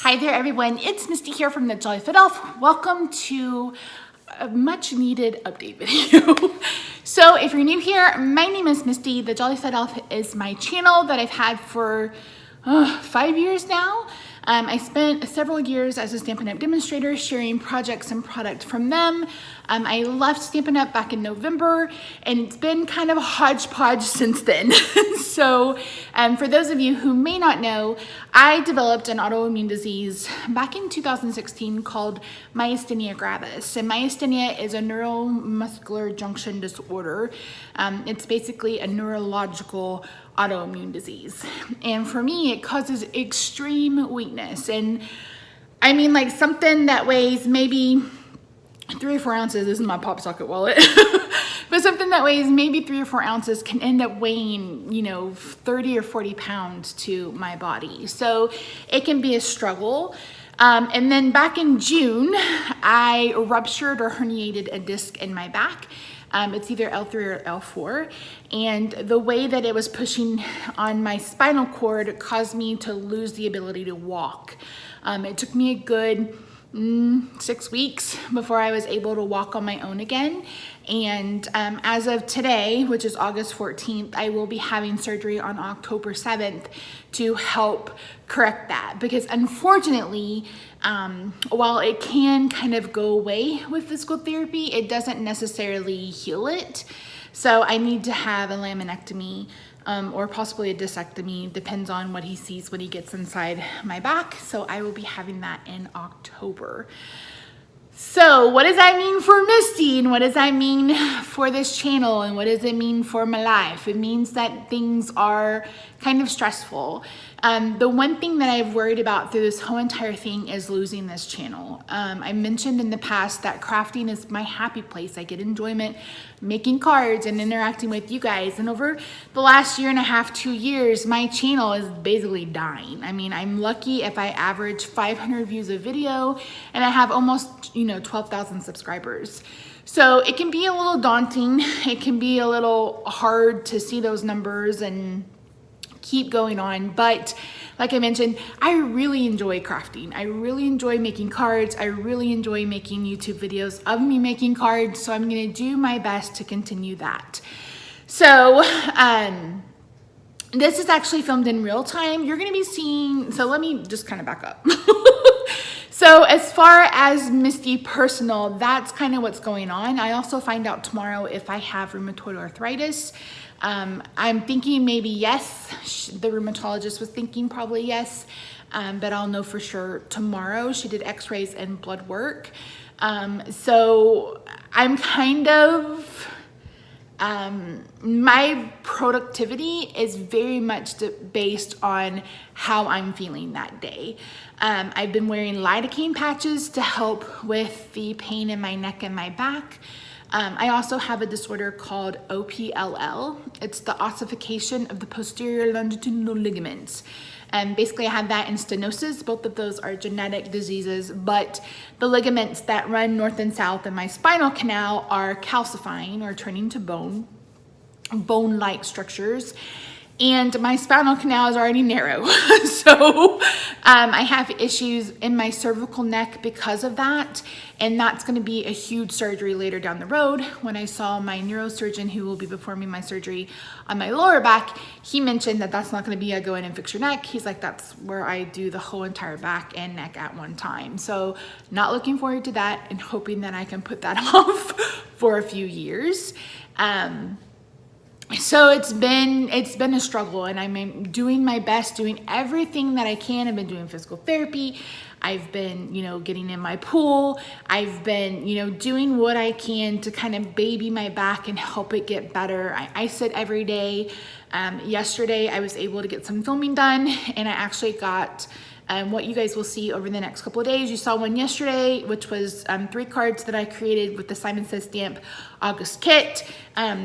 Hi there everyone, it's Misty here from TheJollyFatElf. Welcome to a much needed update video. So if you're new here, my name is Misty. TheJollyFatElf is my channel that I've had for 5 years now. I spent several years as a Stampin' Up! Demonstrator sharing projects and product from them. I left Stampin' Up! Back in November and it's been kind of a hodgepodge since then. So for those of you who may not know, I developed an autoimmune disease back in 2016 called myasthenia gravis. And myasthenia is a neuromuscular junction disorder. It's basically a neurological autoimmune disease. And for me, it causes extreme weakness. And I mean, like something that weighs maybe 3 or 4 ounces. This is my pop socket wallet. But something that weighs maybe 3 or 4 ounces can end up weighing, 30 or 40 pounds to my body. So it can be a struggle. And then back in June, I ruptured or herniated a disc in my back. It's either L3 or L4. And the way that it was pushing on my spinal cord caused me to lose the ability to walk. It took me a good 6 weeks before I was able to walk on my own again. And as of today, which is August 14th, I will be having surgery on October 7th to help correct that. Because unfortunately, while it can kind of go away with physical therapy, it doesn't necessarily heal it. So I need to have a laminectomy or possibly a discectomy, depends on what he sees when he gets inside my back. So I will be having that in October. So what does that mean for Misty, and what does that mean for this channel, and what does it mean for my life? It means that things are kind of stressful. The one thing that I've worried about through this whole entire thing is losing this channel. I mentioned in the past that crafting is my happy place. I get enjoyment making cards and interacting with you guys. And over the last 1.5 to 2 years, my channel is basically dying. I mean, I'm lucky if I average 500 views a video and I have almost, 12,000 subscribers. So it can be a little daunting. It can be a little hard to see those numbers and keep going on. But like I mentioned, I really enjoy crafting. I really enjoy making cards. I really enjoy making YouTube videos of me making cards. So I'm gonna do my best to continue that. So this is actually filmed in real time. You're gonna be seeing, so let me just kind of back up. So as far as Misty personal, that's kind of what's going on. I also find out tomorrow if I have rheumatoid arthritis. I'm thinking maybe yes. The rheumatologist was thinking probably yes, but I'll know for sure tomorrow. She did x-rays and blood work. So I'm kind of, my productivity is very much based on how I'm feeling that day. I've been wearing lidocaine patches to help with the pain in my neck and my back. I also have a disorder called OPLL. It's the ossification of the posterior longitudinal ligaments. And basically I have that and stenosis. Both of those are genetic diseases, but the ligaments that run north and south in my spinal canal are calcifying or turning to bone-like structures. And my spinal canal is already narrow. So I have issues in my cervical neck because of that. And that's gonna be a huge surgery later down the road. When I saw my neurosurgeon who will be performing my surgery on my lower back, he mentioned that that's not gonna be a go in and fix your neck. He's like, that's where I do the whole entire back and neck at one time. So not looking forward to that and hoping that I can put that off for a few years. So it's been a struggle, and I'm doing my best, doing everything that I can. I've been doing physical therapy. I've been, getting in my pool. I've been, doing what I can to kind of baby my back and help it get better. I sit every day. Yesterday I was able to get some filming done, and I actually got what you guys will see over the next couple of days. You saw one yesterday, which was 3 cards that I created with the Simon Says Stamp August kit.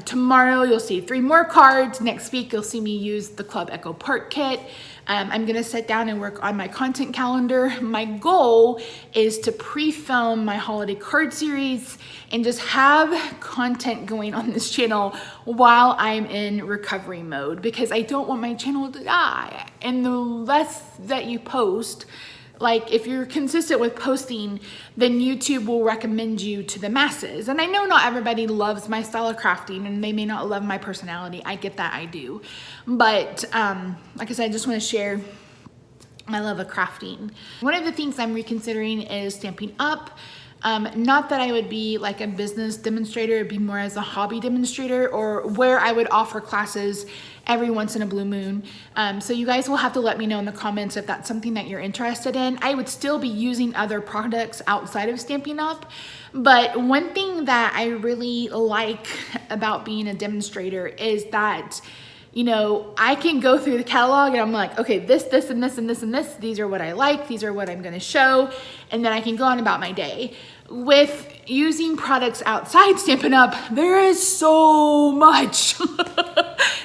Tomorrow you'll see 3 more cards. Next week you'll see me use the Club Echo Park kit. I'm gonna sit down and work on my content calendar. My goal is to pre-film my holiday card series and just have content going on this channel while I'm in recovery mode, because I don't want my channel to die. And the less that you post, like if you're consistent with posting, then YouTube will recommend you to the masses. And I know not everybody loves my style of crafting and they may not love my personality. I get that, I do. But like I said, I just want to share my love of crafting. One of the things I'm reconsidering is Stampin' Up. Not that I would be like a business demonstrator, it'd be more as a hobby demonstrator, or where I would offer classes every once in a blue moon. So you guys will have to let me know in the comments if that's something that you're interested in. I would still be using other products outside of Stampin' Up. But one thing that I really like about being a demonstrator is that, you know, I can go through the catalog and I'm like, okay, this, and this, and this, and this, these are what I like, these are what I'm gonna show, and then I can go on about my day. With using products outside Stampin' Up, there is so much.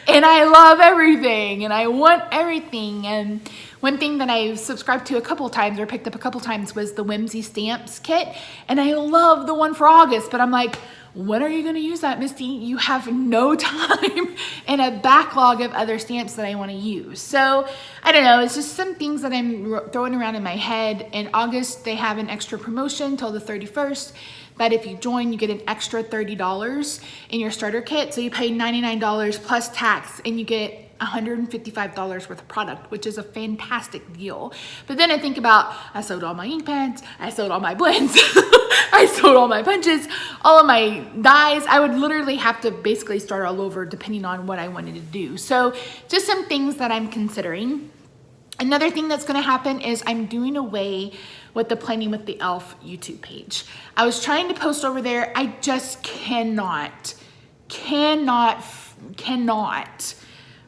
And I love everything and I want everything. And one thing that I've subscribed to a couple times or picked up a couple times was the Whimsy Stamps kit. And I love the one for August, but I'm like, when are you gonna use that, Misty? You have no time and a backlog of other stamps that I wanna use. So I don't know, it's just some things that I'm throwing around in my head. In August, they have an extra promotion till the 31st that if you join, you get an extra $30 in your starter kit. So you pay $99 plus tax and you get $155 worth of product, which is a fantastic deal. But then I think about, I sold all my ink pads, I sold all my blends, I sold all my punches, all of my dies. I would literally have to basically start all over depending on what I wanted to do. So just some things that I'm considering. Another thing that's gonna happen is I'm doing away with the Planning with the Elf YouTube page. I was trying to post over there. I just cannot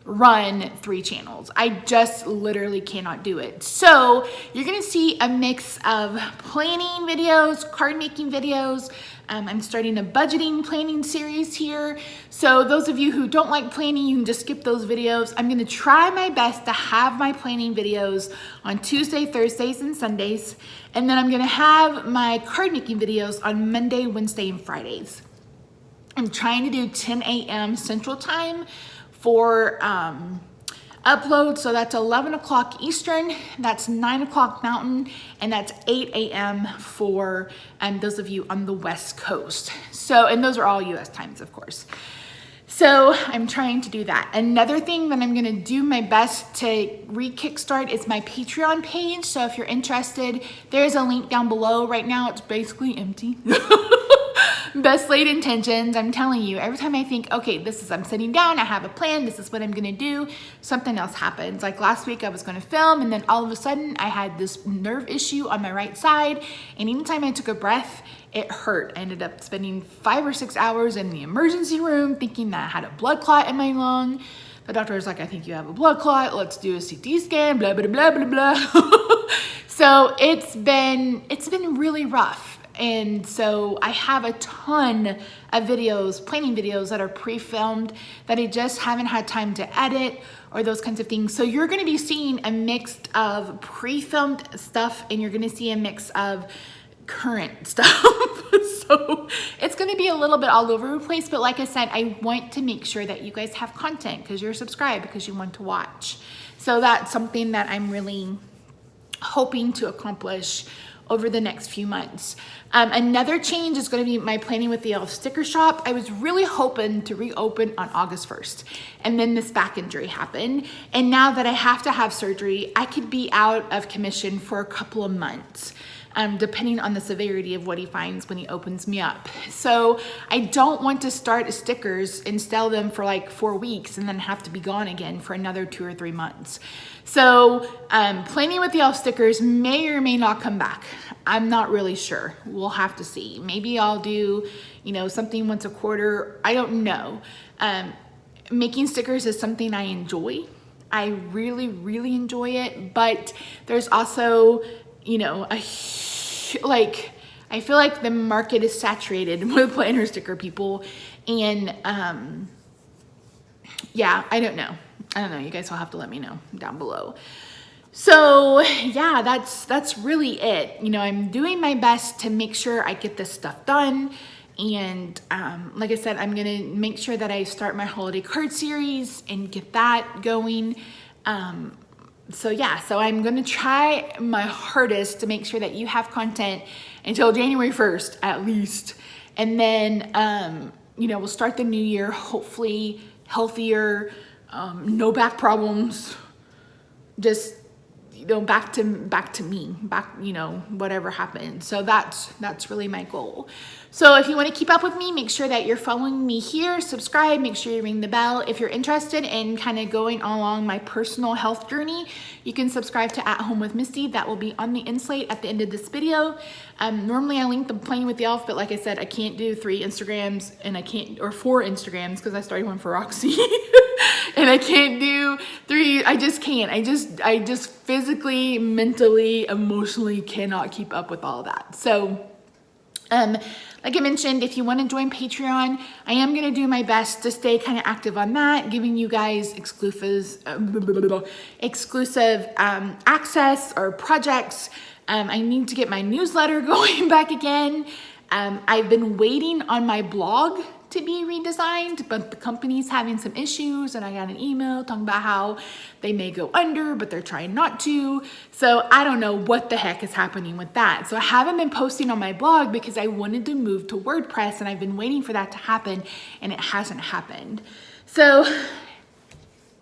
run 3 channels. I just literally cannot do it. So you're gonna see a mix of planning videos, card making videos. I'm starting a budgeting planning series here. So those of you who don't like planning, you can just skip those videos. I'm gonna try my best to have my planning videos on Tuesday, Thursdays, and Sundays. And then I'm gonna have my card making videos on Monday, Wednesday, and Fridays. I'm trying to do 10 a.m. Central Time for upload. So that's 11 o'clock Eastern, that's 9 o'clock Mountain, and that's 8 a.m. for those of you on the West Coast. So, and those are all US times, of course. So I'm trying to do that. Another thing that I'm gonna do my best to re-kickstart is my Patreon page. So if you're interested, there's a link down below. Right now it's basically empty. Best laid intentions. I'm telling you, every time I think, okay, I'm sitting down, I have a plan, this is what I'm gonna do, something else happens. Like last week I was gonna film and then all of a sudden I had this nerve issue on my right side, and anytime I took a breath, it hurt. I ended up spending 5 or 6 hours in the emergency room thinking that I had a blood clot in my lung. The doctor was like, I think you have a blood clot, let's do a CT scan, blah, blah, blah, blah, blah. So it's been really rough. And so I have a ton of videos, planning videos that are pre-filmed that I just haven't had time to edit or those kinds of things. So you're gonna be seeing a mix of pre-filmed stuff and you're gonna see a mix of current stuff. So it's gonna be a little bit all over the place, but like I said, I want to make sure that you guys have content because you're subscribed, because you want to watch. So that's something that I'm really hoping to accomplish over the next few months. Another change is gonna be my Planning with the Elf sticker shop. I was really hoping to reopen on August 1st, and then this back injury happened. And now that I have to have surgery, I could be out of commission for a couple of months, depending on the severity of what he finds when he opens me up. So I don't want to start stickers and sell them for like 4 weeks and then have to be gone again for another 2 or 3 months. So Planning with the Elf stickers may or may not come back. I'm not really sure. We'll have to see. Maybe I'll do, you know, something once a quarter. I don't know. Making stickers is something I enjoy. I really, really enjoy it. But there's also, you know, I feel like the market is saturated with planner sticker people. And yeah, I don't know. You guys will have to let me know down below. So yeah, that's really it. You know, I'm doing my best to make sure I get this stuff done. And like I said, I'm gonna make sure that I start my holiday card series and get that going. so yeah, so I'm gonna try my hardest to make sure that you have content until January 1st at least. And then, you know, we'll start the new year, hopefully healthier, no back problems, just, you know, back to me, you know, whatever happened. So that's really my goal. So if you want to keep up with me, make sure that you're following me here, subscribe, make sure you ring the bell. If you're interested in kind of going along my personal health journey, you can subscribe to At Home with Misty. That will be on the inslate at the end of this video. Normally I link the Playing with the Elf, but like I said, I can't do 3 Instagrams and or 4 Instagrams because I started one for Roxy. And I can't do 3, I just can't. I just physically, mentally, emotionally cannot keep up with all that. So, like I mentioned, if you want to join Patreon, I am going to do my best to stay kind of active on that, giving you guys exclusive access or projects. I need to get my newsletter going back again. I've been waiting on my blog to be redesigned, but the company's having some issues, and I got an email talking about how they may go under, but they're trying not to. So I don't know what the heck is happening with that. So I haven't been posting on my blog because I wanted to move to WordPress, and I've been waiting for that to happen, and it hasn't happened. So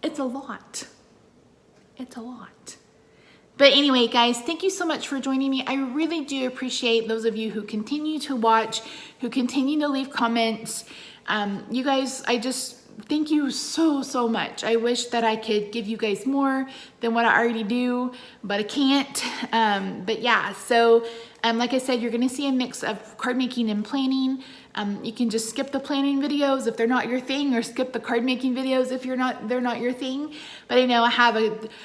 it's a lot. It's a lot. But anyway, guys, thank you so much for joining me. I really do appreciate those of you who continue to watch, who continue to leave comments. You guys, I just thank you so much. I wish that I could give you guys more than what I already do, but I can't. But yeah, so like I said, you're gonna see a mix of card making and planning. You can just skip the planning videos if they're not your thing, or skip the card making videos if they're not your thing. But I know I have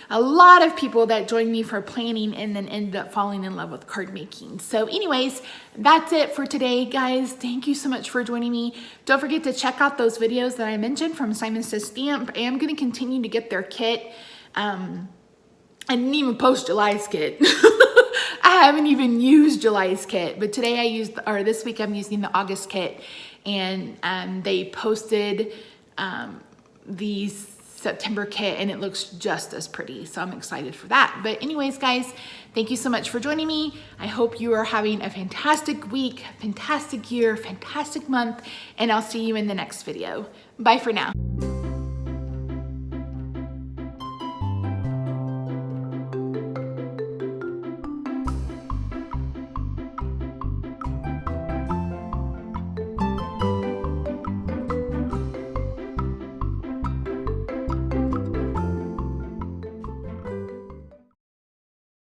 a lot of people that join me for planning and then end up falling in love with card making. So anyways, that's it for today, guys. Thank you so much for joining me. Don't forget to check out those videos that I mentioned from Simon Says Stamp. I am going to continue to get their kit. I didn't even post July's kit. I haven't even used July's kit, but today this week I'm using the August kit, and they posted the September kit, and it looks just as pretty. So I'm excited for that. But anyways, guys, thank you so much for joining me. I hope you are having a fantastic week, fantastic year, fantastic month, and I'll see you in the next video. Bye for now.